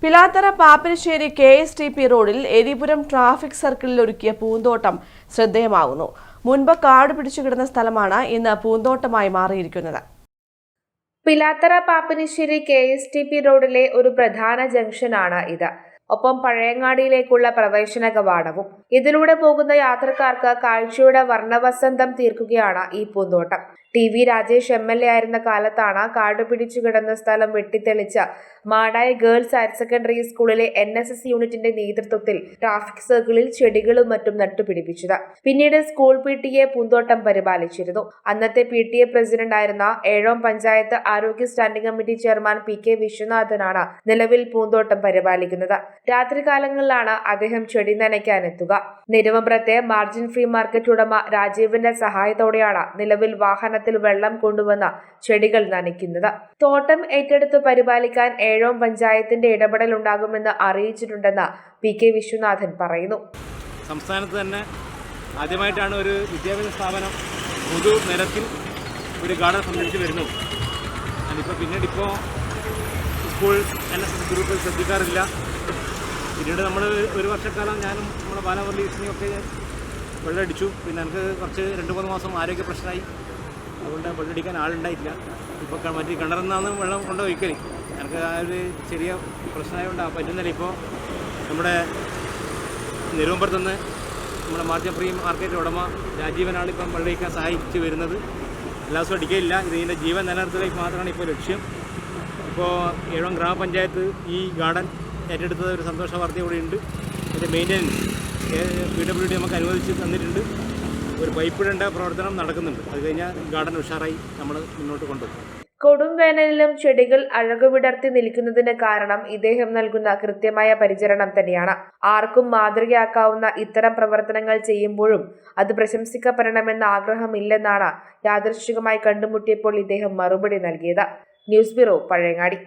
Pilathara Pappinisseri KSTP റോഡിൽ Eripuram traffic സർക്കിളിൽ ഒരുക്കിയ പൂന്തോട്ടം ശ്രദ്ധേയമാകുന്നു. മുൻപ് കാട് പിടിച്ചുകിടന്ന സ്ഥലമാണ് ഇന്ന് പൂന്തോട്ടമായി മാറിയിരിക്കുന്നത്. പിലാത്തറ പാപ്പിനിശ്ശേരി KSTP റോഡിലെ ഒരു പ്രധാന ജംഗ്ഷനാണ് ഇത്. ഒപ്പം പഴയങ്ങാടിയിലേക്കുള്ള പ്രവേശന കവാടവും. ഇതിലൂടെ പോകുന്ന യാത്രക്കാർക്ക് കാഴ്ചയുടെ വർണ്ണവസന്തം തീർക്കുകയാണ് ഈ പൂന്തോട്ടം. TV രാജേഷ് MLA ആയിരുന്ന കാലത്താണ് കാട് പിടിച്ചു കിടന്ന സ്ഥലം വെട്ടിത്തെളിച്ച മാടായി ഗേൾസ് ഹയർ സെക്കൻഡറി സ്കൂളിലെ NSS യൂണിറ്റിന്റെ നേതൃത്വത്തിൽ ട്രാഫിക് സർക്കിളിൽ ചെടികളും മറ്റും നട്ടുപിടിപ്പിച്ചത്. പിന്നീട് സ്കൂൾ PTA പൂന്തോട്ടം പരിപാലിച്ചിരുന്നു. അന്നത്തെ PTA പ്രസിഡന്റ് ആയിരുന്ന ഏഴോം പഞ്ചായത്ത് ആരോഗ്യ സ്റ്റാൻഡിംഗ് കമ്മിറ്റി ചെയർമാൻ PK വിശ്വനാഥനാണ് നിലവിൽ പൂന്തോട്ടം പരിപാലിക്കുന്നത്. രാത്രികാലങ്ങളിലാണ് അദ്ദേഹം ചെടി നനയ്ക്കാനെത്തുക. നെരുവമ്പ്രത്തെ മാർജിൻ ഫ്രീ മാർക്കറ്റ് ഉടമ രാജീവിന്റെ സഹായത്തോടെയാണ് നിലവിൽ വാഹനത്തിൽ വെള്ളം കൊണ്ടുവന്ന് ചെടികൾ നനയ്ക്കുന്നത്. തോട്ടം ഏറ്റെടുത്ത് പരിപാലിക്കാൻ ഏഴോം പഞ്ചായത്തിന്റെ ഇടപെടൽ ഉണ്ടാകുമെന്ന് അറിയിച്ചിട്ടുണ്ടെന്ന് PK വിശ്വനാഥൻ പറയുന്നു. സംസ്ഥാനത്ത് തന്നെ ആദ്യമായിട്ടാണ് ഒരു വിദ്യാഭ്യാസ സ്ഥാപനം പൊതു നിരത്തിൽ ഒരു ഗാർഡൻ സംരക്ഷിച്ച് വരുന്നത്. പിന്നീടിപ്പോൾ സ്കൂൾ NSS ഗ്രൂപ്പ് ശ്രദ്ധിക്കാറില്ല. പിന്നീട് നമ്മൾ ഒരു വർഷക്കാലം ഞാനും നമ്മുടെ ബാലമുരളീസിനെയൊക്കെ വെള്ളമടിച്ചു. പിന്നെ എനിക്ക് കുറച്ച് 2-3 മാസം ആരോഗ്യ പ്രശ്നമായി. അതുകൊണ്ട് വെള്ളമടിക്കാൻ ആളുണ്ടായില്ല. ഇപ്പോൾ മറ്റേ കിണറിൽ നിന്നാണ് വെള്ളം കൊണ്ട് വയ്ക്കൽ. എനിക്ക് ആ ഒരു ചെറിയ പ്രശ്നമായതുകൊണ്ട് പറ്റുന്നില്ല. ഇപ്പോൾ നമ്മുടെ നെരുവമ്പുറത്തുനിന്ന് നമ്മുടെ മാർജിൻ ഫ്രീ മാർക്കറ്റ് ഉടമ രാജീവനാണ് ഇപ്പം വെള്ളം വയ്ക്കാൻ സഹായിച്ച് വരുന്നത്. എല്ലാ ദിവസവും അടിക്കലില്ല. ഇതിൻ്റെ ജീവൻ നിലനിർത്തലേക്ക് മാത്രമാണ് ഇപ്പോൾ ലക്ഷ്യം. ഇപ്പോൾ ഏഴോം ഗ്രാമപഞ്ചായത്ത് ഈ ഗാർഡൻ ഏറ്റെടുത്തത് ഒരു സന്തോഷ വാർത്ത കൂടിയുണ്ട്. ഇതിൻ്റെ മെയിൻ്റനൻസ് PWD നമുക്ക് അനുവദിച്ച് തന്നിട്ടുണ്ട്. ഒരു പൈപ്പിടേണ്ട പ്രവർത്തനം നടക്കുന്നുണ്ട്. അത് കഴിഞ്ഞാൽ ഗാർഡൻ ഉഷാറായി നമ്മൾ മുന്നോട്ട് കൊണ്ടുപോകും. കൊടും വേനലിലും ചെടികൾ അഴകുവിടർത്തി നിൽക്കുന്നതിന് കാരണം ഇദ്ദേഹം നൽകുന്ന കൃത്യമായ പരിചരണം തന്നെയാണ്. ആർക്കും മാതൃകയാക്കാവുന്ന ഇത്തരം പ്രവർത്തനങ്ങൾ ചെയ്യുമ്പോഴും അത് പ്രശംസിക്കപ്പെടണമെന്ന ആഗ്രഹമില്ലെന്നാണ് യാദൃശ്ചികമായി കണ്ടുമുട്ടിയപ്പോൾ ഇദ്ദേഹം മറുപടി നൽകിയത്. News bureau, Pazhayangadi.